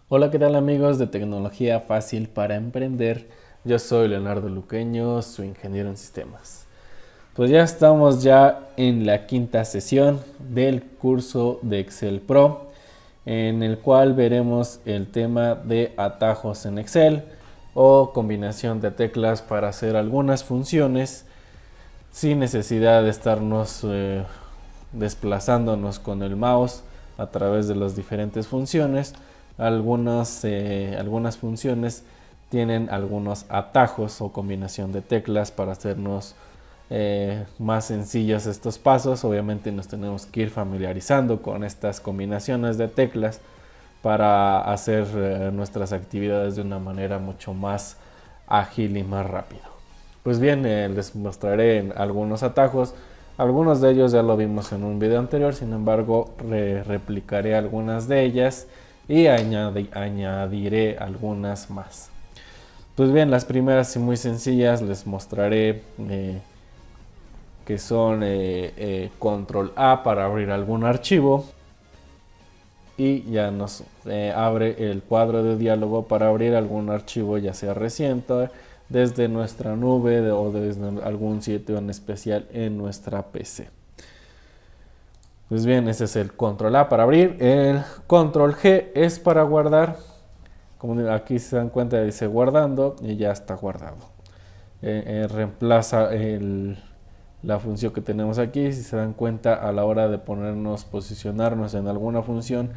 Hola, ¿qué tal amigos de Tecnología Fácil para Emprender? Yo soy Leonardo Luqueño, su ingeniero en sistemas. Pues ya estamos en la quinta sesión del curso de Excel Pro, en el cual veremos el tema de atajos en Excel o combinación de teclas para hacer algunas funciones sin necesidad de estarnos desplazándonos con el mouse a través de las diferentes funciones. Algunas funciones tienen algunos atajos o combinación de teclas para hacernos más sencillos estos pasos. Obviamente nos tenemos que ir familiarizando con estas combinaciones de teclas para hacer nuestras actividades de una manera mucho más ágil y más rápido. Pues bien, les mostraré algunos atajos. Algunos de ellos ya lo vimos en un video anterior, sin embargo replicaré algunas de ellas y añadiré algunas más. Pues bien, las primeras y muy sencillas les mostraré que son control A para abrir algún archivo y ya nos abre el cuadro de diálogo para abrir algún archivo, ya sea reciente, desde nuestra nube o desde algún sitio en especial en nuestra PC. Pues bien, ese es el control A para abrir. El control G es para guardar. Como aquí se dan cuenta, dice guardando y ya está guardado. Reemplaza la función que tenemos aquí. Si se dan cuenta, a la hora de posicionarnos en alguna función,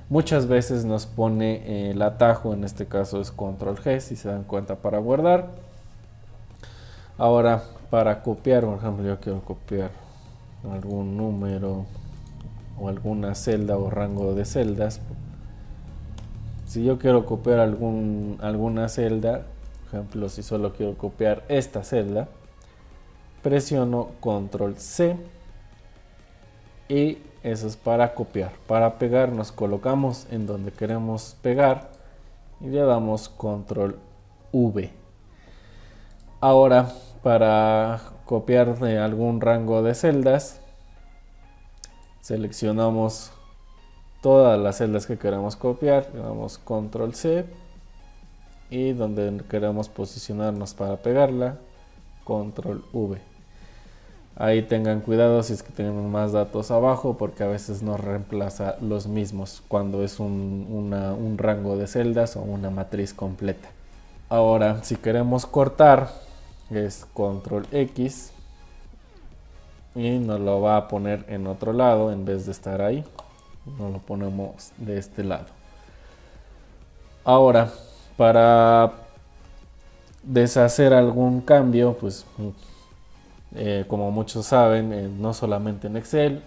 muchas veces nos pone el atajo, en este caso es control G, si se dan cuenta, para guardar. Ahora, para copiar, por ejemplo, yo quiero copiar algún número o alguna celda o rango de celdas. Si yo quiero copiar alguna celda, por ejemplo, si solo quiero copiar esta celda, presiono control C y eso es para copiar. Para pegar nos colocamos en donde queremos pegar y le damos control V. Ahora, para copiar de algún rango de celdas, seleccionamos todas las celdas que queremos copiar, le damos control C y donde queremos posicionarnos para pegarla, control V. Ahí tengan cuidado si es que tenemos más datos abajo, porque a veces nos reemplaza los mismos cuando es un rango de celdas o una matriz completa. Ahora, si queremos cortar, es control X y nos lo va a poner en otro lado en vez de estar ahí. Nos lo ponemos de este lado. Ahora, para deshacer algún cambio, pues como muchos saben, no solamente en Excel,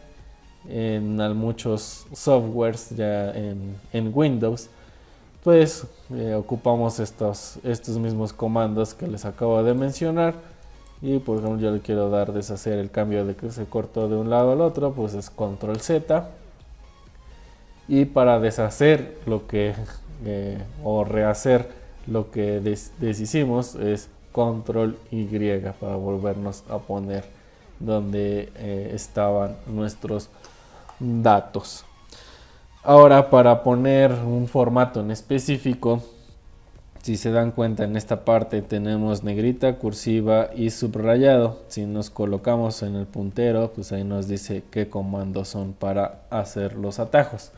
en muchos softwares ya en Windows, pues ocupamos estos mismos comandos que les acabo de mencionar. Y por ejemplo, yo le quiero dar deshacer el cambio de que se cortó de un lado al otro, pues es control Z. Y para deshacer lo que o rehacer lo que deshicimos es control Y para volvernos a poner donde estaban nuestros datos. Ahora, para poner un formato en específico, si se dan cuenta, en esta parte tenemos negrita, cursiva y subrayado. Si nos colocamos en el puntero, pues ahí nos dice qué comandos son para hacer los atajos.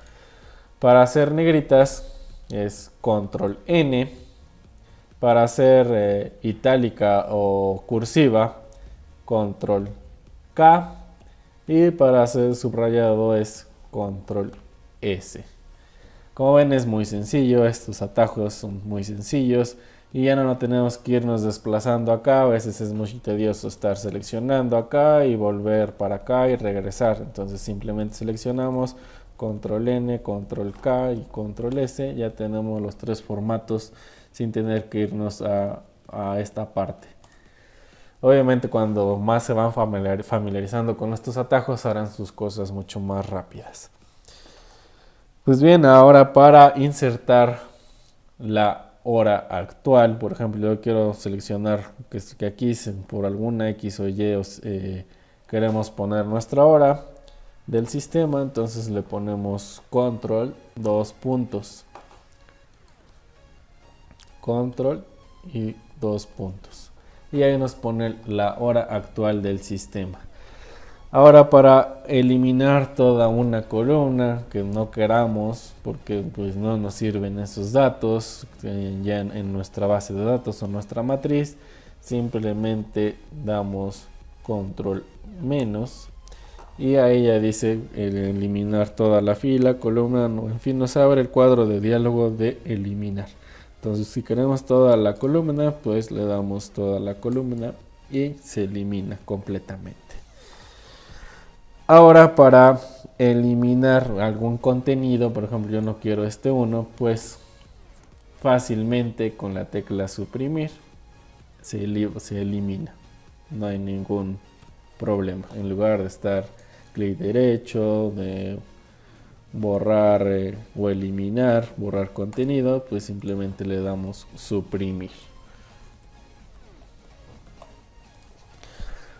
Para hacer negritas es control N. Para hacer itálica o cursiva, control K. Y para hacer subrayado es control S. Como ven, es muy sencillo, estos atajos son muy sencillos y ya no tenemos que irnos desplazando acá. A veces es muy tedioso estar seleccionando acá y volver para acá y regresar. Entonces simplemente seleccionamos control N, control K y control S. Ya tenemos los tres formatos sin tener que irnos a esta parte. Obviamente cuando más se van familiarizando con estos atajos, harán sus cosas mucho más rápidas. Pues bien, ahora para insertar la hora actual, por ejemplo, yo quiero seleccionar que aquí por alguna X o Y queremos poner nuestra hora del sistema, entonces le ponemos control, dos puntos. control y 2 puntos. Y ahí nos pone la hora actual del sistema. Ahora, para eliminar toda una columna que no queramos, porque pues no nos sirven esos datos ya en nuestra base de datos o nuestra matriz, simplemente damos control menos y ahí ya dice eliminar toda la fila, columna, en fin, nos abre el cuadro de diálogo de eliminar. Entonces, si queremos toda la columna, pues le damos toda la columna y se elimina completamente. Ahora, para eliminar algún contenido, por ejemplo, yo no quiero este 1, pues fácilmente con la tecla suprimir se elimina. No hay ningún problema. En lugar de estar clic derecho, de borrar o eliminar, borrar contenido, pues simplemente le damos suprimir.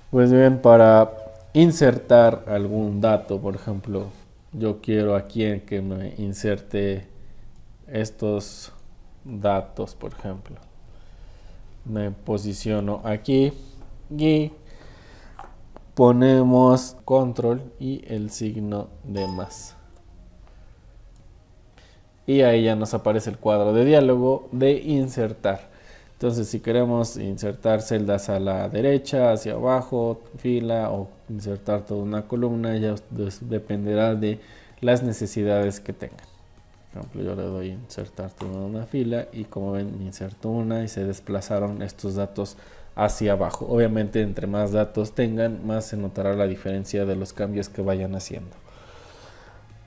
Pues bien, para insertar algún dato, por ejemplo, yo quiero aquí que me inserte estos datos, por ejemplo. Me posiciono aquí y ponemos control y el signo de más. Y ahí ya nos aparece el cuadro de diálogo de insertar. Entonces, si queremos insertar celdas a la derecha, hacia abajo, fila o insertar toda una columna, ya dependerá de las necesidades que tengan. Por ejemplo, yo le doy insertar toda una fila y como ven, inserto una y se desplazaron estos datos hacia abajo. Obviamente, entre más datos tengan, más se notará la diferencia de los cambios que vayan haciendo.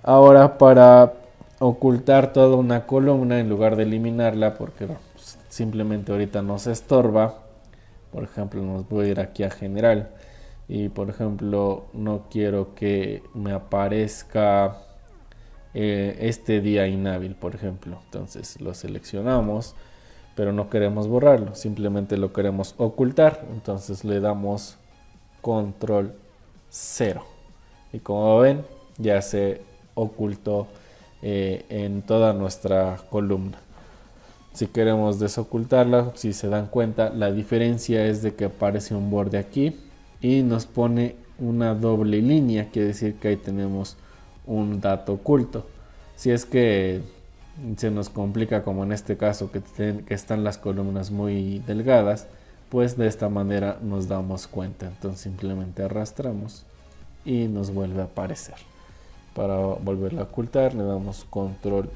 Ahora, para ocultar toda una columna en lugar de eliminarla, porque simplemente ahorita nos estorba, por ejemplo, nos voy a ir aquí a general y por ejemplo no quiero que me aparezca este día inhábil, por ejemplo. Entonces lo seleccionamos, pero no queremos borrarlo, simplemente lo queremos ocultar. Entonces le damos control 0 y como ven ya se ocultó en toda nuestra columna. Si queremos desocultarla, si se dan cuenta, la diferencia es de que aparece un borde aquí y nos pone una doble línea, quiere decir que ahí tenemos un dato oculto. Si es que se nos complica, como en este caso que están las columnas muy delgadas, pues de esta manera nos damos cuenta. Entonces simplemente arrastramos y nos vuelve a aparecer. Para volverla a ocultar le damos control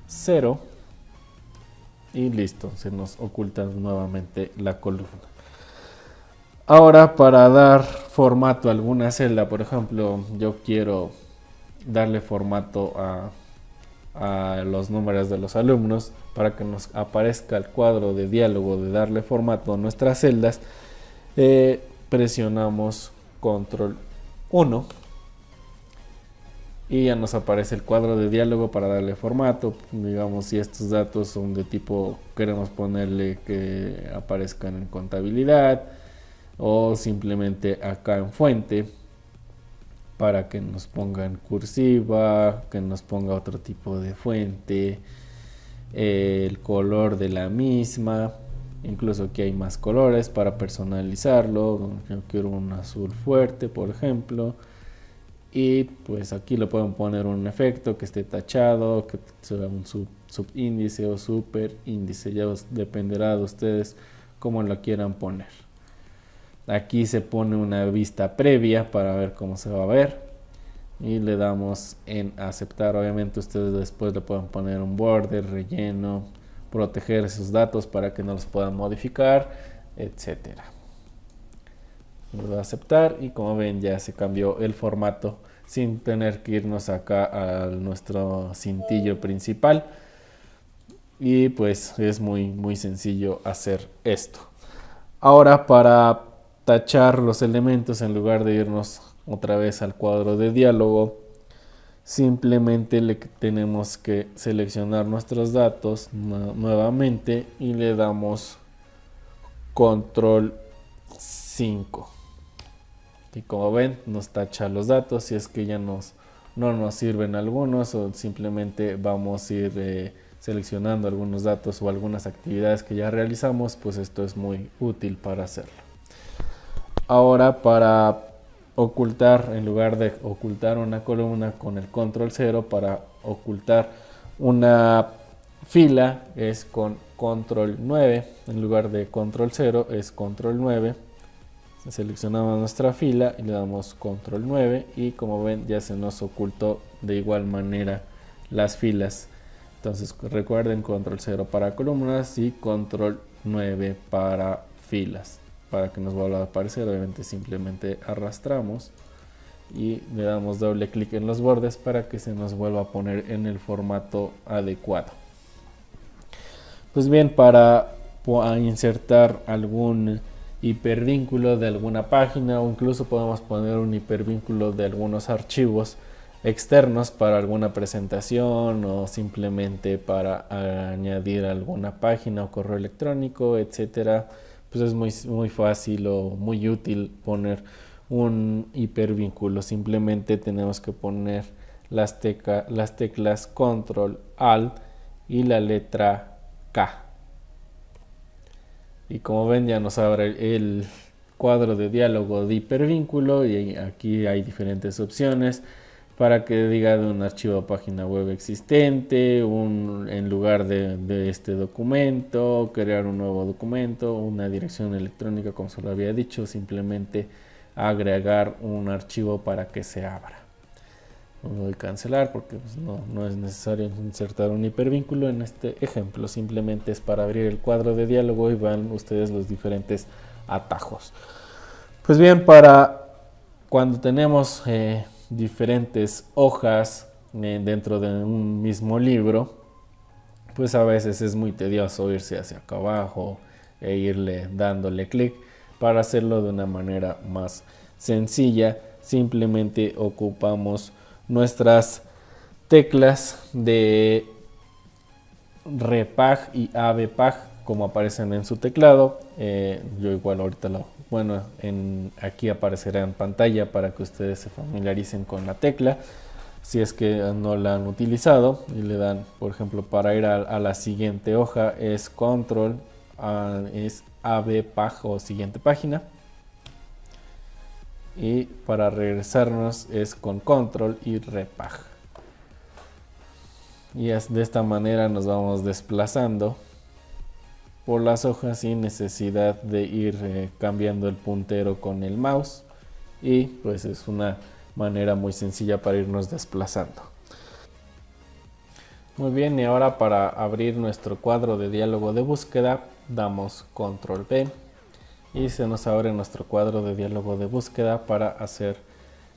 0 y listo, se nos oculta nuevamente la columna. Ahora, para dar formato a alguna celda, por ejemplo, yo quiero darle formato a los números de los alumnos para que nos aparezca el cuadro de diálogo de darle formato a nuestras celdas, presionamos control 1 y ya nos aparece el cuadro de diálogo para darle formato. Digamos, si estos datos son de tipo, queremos ponerle que aparezcan en contabilidad o simplemente acá en fuente para que nos ponga en cursiva, que nos ponga otro tipo de fuente, el color de la misma, incluso aquí hay más colores para personalizarlo. Yo quiero un azul fuerte, por ejemplo. Y pues aquí le pueden poner un efecto que esté tachado, que sea un subíndice o superíndice, ya dependerá de ustedes cómo lo quieran poner. Aquí se pone una vista previa para ver cómo se va a ver y le damos en aceptar. Obviamente ustedes después le pueden poner un border, relleno, proteger esos datos para que no los puedan modificar, etcétera. Le doy a aceptar y como ven ya se cambió el formato sin tener que irnos acá a nuestro cintillo principal. Y pues es muy sencillo hacer esto. Ahora, para tachar los elementos, en lugar de irnos otra vez al cuadro de diálogo, simplemente le tenemos que seleccionar nuestros datos nuevamente y le damos control 5 y como ven nos tacha los datos si es que ya no nos sirven algunos o simplemente vamos a ir seleccionando algunos datos o algunas actividades que ya realizamos, pues esto es muy útil para hacerlo. Ahora, para ocultar, en lugar de ocultar una columna con el control 0, para ocultar una fila es con control 9, en lugar de control 0 es control 9. Seleccionamos nuestra fila y le damos control 9 y como ven ya se nos ocultó de igual manera las filas. Entonces recuerden, control 0 para columnas y control 9 para filas. Para que nos vuelva a aparecer, obviamente simplemente arrastramos y le damos doble clic en los bordes para que se nos vuelva a poner en el formato adecuado. Pues bien, para insertar algún hipervínculo de alguna página, o incluso podemos poner un hipervínculo de algunos archivos externos para alguna presentación o simplemente para añadir alguna página o correo electrónico, etcétera, pues es muy fácil o muy útil poner un hipervínculo. Simplemente tenemos que poner las teclas control alt y la letra K. Y como ven ya nos abre el cuadro de diálogo de hipervínculo y aquí hay diferentes opciones para que diga de un archivo a página web existente, en lugar de este documento, crear un nuevo documento, una dirección electrónica como se lo había dicho, simplemente agregar un archivo para que se abra. No voy a cancelar porque pues, no es necesario insertar un hipervínculo en este ejemplo, simplemente es para abrir el cuadro de diálogo y van ustedes los diferentes atajos. Pues bien, para cuando tenemos diferentes hojas dentro de un mismo libro, pues a veces es muy tedioso irse hacia acá abajo e irle dándole clic. Para hacerlo de una manera más sencilla, simplemente ocupamos nuestras teclas de repag y abpag como aparecen en su teclado. Yo igual ahorita aquí aparecerá en pantalla para que ustedes se familiaricen con la tecla si es que no la han utilizado, y le dan, por ejemplo, para ir a la siguiente hoja es control, es abpag o siguiente página, y para regresarnos es con control y repag. Y de esta manera nos vamos desplazando por las hojas sin necesidad de ir cambiando el puntero con el mouse, y pues es una manera muy sencilla para irnos desplazando. Muy bien, y ahora para abrir nuestro cuadro de diálogo de búsqueda damos control B y se nos abre nuestro cuadro de diálogo de búsqueda para hacer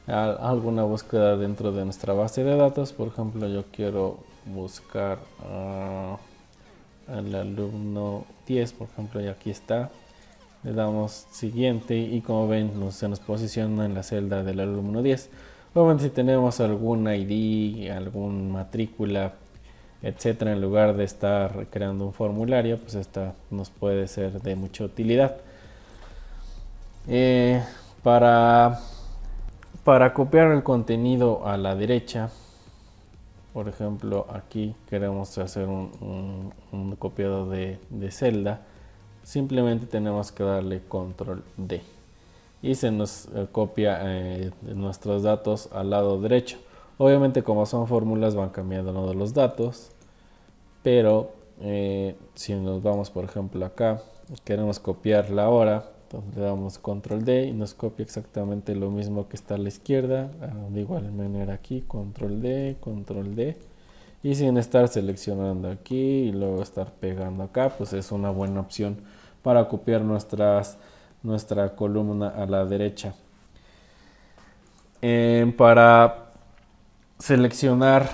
alguna búsqueda dentro de nuestra base de datos. Por ejemplo, yo quiero buscar al alumno 10, por ejemplo, y aquí está. Le damos siguiente y como ven se nos posiciona en la celda del alumno 10. Obviamente si tenemos algún ID, algún matrícula, etcétera, en lugar de estar creando un formulario, pues esta nos puede ser de mucha utilidad. Para copiar el contenido a la derecha, por ejemplo aquí queremos hacer un copiado de celda, simplemente tenemos que darle control D y se nos copia nuestros datos al lado derecho. Obviamente como son fórmulas van cambiando los datos, pero si nos vamos por ejemplo acá, queremos copiar la hora, entonces le damos control D y nos copia exactamente lo mismo que está a la izquierda. De igual manera aquí, control D, y sin estar seleccionando aquí y luego estar pegando acá, pues es una buena opción para copiar nuestra columna a la derecha. Para seleccionar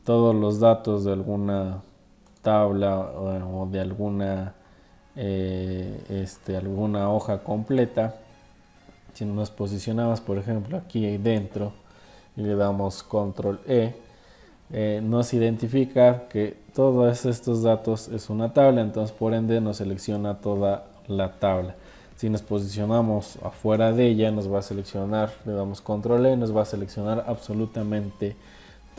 todos los datos de alguna tabla o de alguna hoja completa, si nos posicionamos por ejemplo aquí dentro y le damos control E, nos identifica que todos estos datos es una tabla, entonces por ende nos selecciona toda la tabla. Si nos posicionamos afuera de ella nos va a seleccionar, le damos control E, nos va a seleccionar absolutamente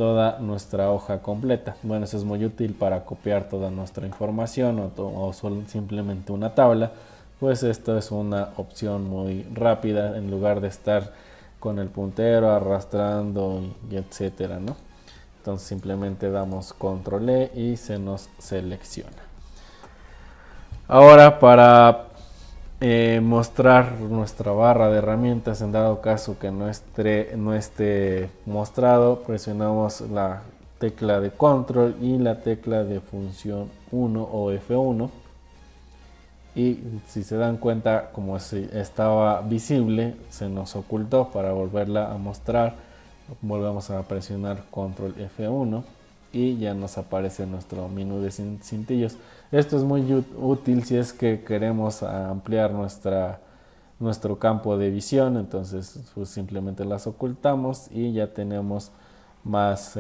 toda nuestra hoja completa. Bueno, eso es muy útil para copiar toda nuestra información o solo simplemente una tabla. Pues esto es una opción muy rápida en lugar de estar con el puntero arrastrando y etcétera, ¿no? Entonces simplemente damos control E y se nos selecciona. Ahora para mostrar nuestra barra de herramientas, en dado caso que no esté mostrado, presionamos la tecla de control y la tecla de función 1 o F1, y si se dan cuenta, como si estaba visible, se nos ocultó. Para volverla a mostrar, volvemos a presionar control F1 y ya nos aparece nuestro menú de cintillos. Esto es muy útil si es que queremos ampliar nuestro campo de visión. Entonces pues simplemente las ocultamos y ya tenemos más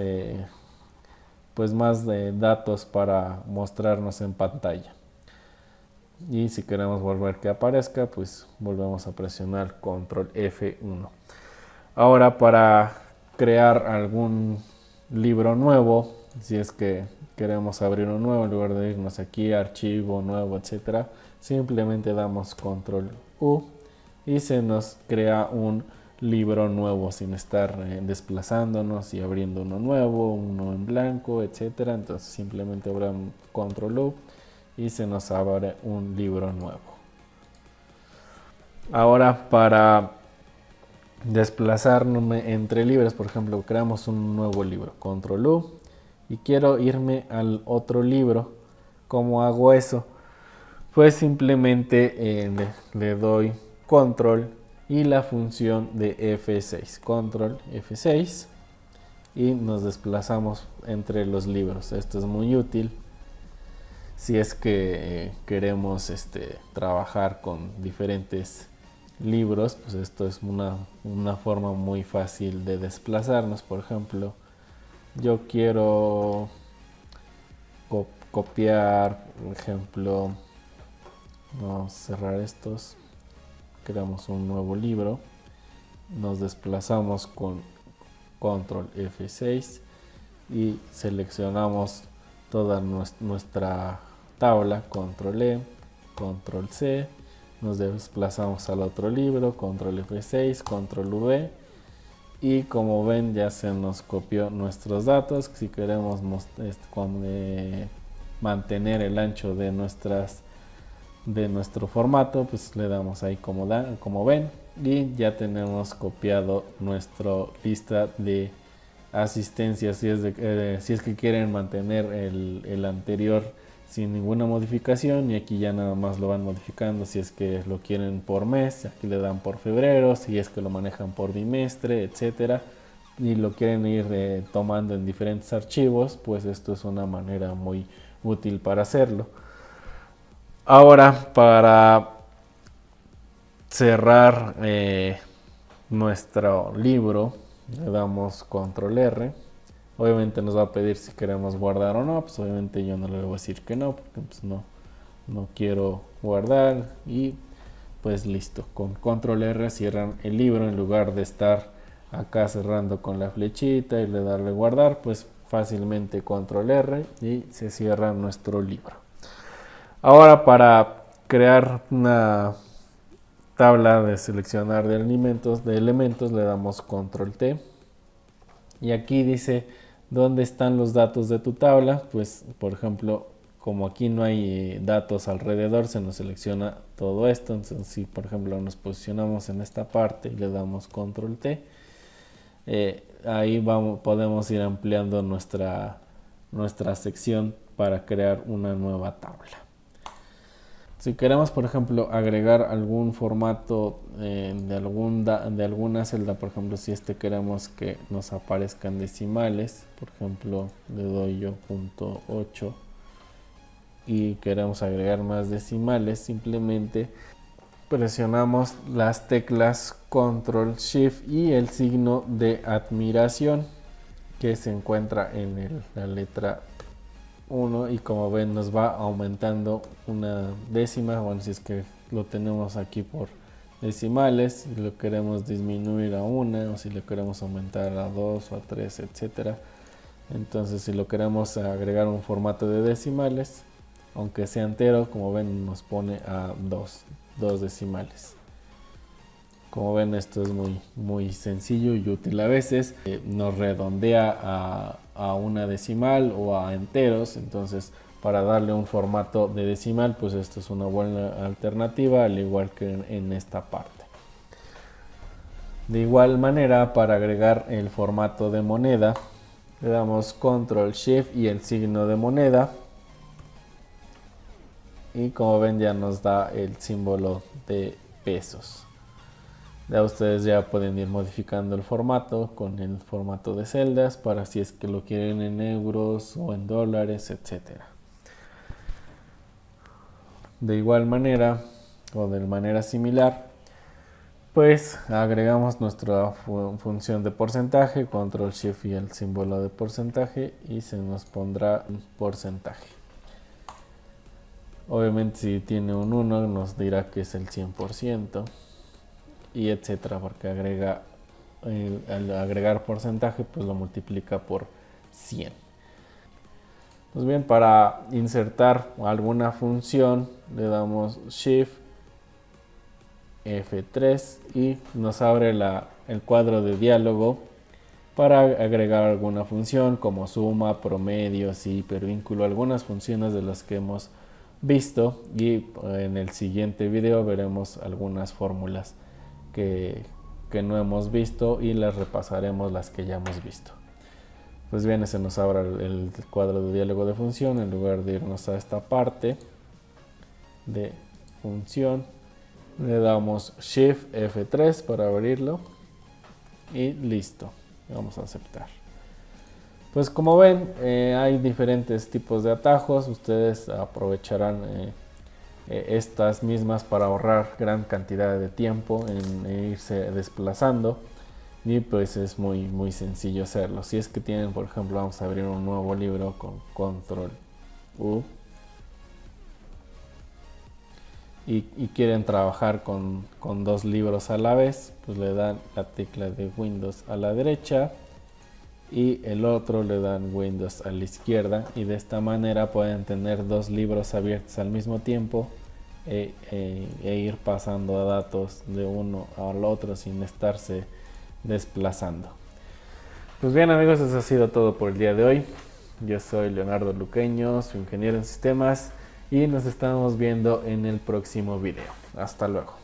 más datos para mostrarnos en pantalla. Y si queremos volver que aparezca, pues volvemos a presionar control F1. Ahora para crear algún libro nuevo, si es que queremos abrir uno nuevo, en lugar de irnos aquí archivo nuevo, etcétera, simplemente damos control U y se nos crea un libro nuevo sin estar desplazándonos y abriendo uno nuevo, uno en blanco, etcétera. Entonces simplemente abrimos control U y se nos abre un libro nuevo. Ahora para desplazarme entre libros, por ejemplo, creamos un nuevo libro, control U, y quiero irme al otro libro. ¿Cómo hago eso? Pues simplemente le doy control y la función de F6, control F6, y nos desplazamos entre los libros. Esto es muy útil si es que queremos trabajar con diferentes libros. Pues esto es una forma muy fácil de desplazarnos. Por ejemplo, yo quiero copiar, por ejemplo, vamos a cerrar estos, creamos un nuevo libro, nos desplazamos con control F6 y seleccionamos toda nuestra tabla, control E, control C, nos desplazamos al otro libro, control F6, control V, y como ven ya se nos copió nuestros datos. Si queremos mantener el ancho de nuestro formato, pues le damos ahí como ven, y ya tenemos copiado nuestra lista de asistencia. Si es que quieren mantener el anterior sin ninguna modificación, y aquí ya nada más lo van modificando. Si es que lo quieren por mes, aquí le dan por febrero. Si es que lo manejan por bimestre, etcétera, y lo quieren ir tomando en diferentes archivos, pues esto es una manera muy útil para hacerlo. Ahora para cerrar nuestro libro, le damos control R. Obviamente nos va a pedir si queremos guardar o no. Pues obviamente yo no le voy a decir que no, porque pues no quiero guardar, y pues listo. Con control R cierran el libro en lugar de estar acá cerrando con la flechita y le darle guardar. Pues fácilmente control R y se cierra nuestro libro. Ahora para crear una tabla de seleccionar de elementos le damos control T, y aquí dice dónde están los datos de tu tabla. Pues por ejemplo, como aquí no hay datos alrededor, se nos selecciona todo esto. Entonces si por ejemplo nos posicionamos en esta parte y le damos control T, ahí podemos ir ampliando nuestra sección para crear una nueva tabla. Si queremos, por ejemplo, agregar algún formato de alguna celda, por ejemplo, si queremos que nos aparezcan decimales, por ejemplo, le doy yo .8 y queremos agregar más decimales, simplemente presionamos las teclas control shift y el signo de admiración que se encuentra en la letra 1, y como ven nos va aumentando una décima. Bueno, si es que lo tenemos aquí por decimales, si lo queremos disminuir a 1 o si lo queremos aumentar a 2 o a 3, etcétera, Entonces si lo queremos agregar un formato de decimales, aunque sea entero, como ven nos pone a dos decimales. Como ven, esto es muy sencillo y útil a veces. Nos redondea a una decimal o a enteros. Entonces, para darle un formato de decimal, pues esto es una buena alternativa, al igual que en esta parte. De igual manera, para agregar el formato de moneda, le damos Control Shift y el signo de moneda. Y como ven, ya nos da el símbolo de pesos. Ya ustedes ya pueden ir modificando el formato con el formato de celdas para si es que lo quieren en euros o en dólares, etcétera. De igual manera o de manera similar, pues agregamos nuestra función de porcentaje, control shift y el símbolo de porcentaje, y se nos pondrá un porcentaje. Obviamente si tiene un 1 nos dirá que es el 100%. Y etcétera, porque al agregar porcentaje pues lo multiplica por 100. Pues bien, para insertar alguna función le damos Shift F3 y nos abre el cuadro de diálogo para agregar alguna función como suma, promedio, hipervínculo, algunas funciones de las que hemos visto, y en el siguiente video veremos algunas fórmulas que no hemos visto y las repasaremos las que ya hemos visto. Pues bien, se nos abre el cuadro de diálogo de función. En lugar de irnos a esta parte de función, le damos Shift F3 para abrirlo y listo. Vamos a aceptar. Pues como ven, hay diferentes tipos de atajos. Ustedes aprovecharán estas mismas para ahorrar gran cantidad de tiempo en irse desplazando, y pues es muy sencillo hacerlo. Si es que tienen, por ejemplo, vamos a abrir un nuevo libro con control U y quieren trabajar con dos libros a la vez, pues le dan la tecla de Windows a la derecha y el otro le dan Windows a la izquierda, y de esta manera pueden tener dos libros abiertos al mismo tiempo e ir pasando datos de uno al otro sin estarse desplazando. Pues bien amigos, eso ha sido todo por el día de hoy. Yo soy Leonardo Luqueño, su ingeniero en sistemas, y nos estamos viendo en el próximo video. Hasta luego.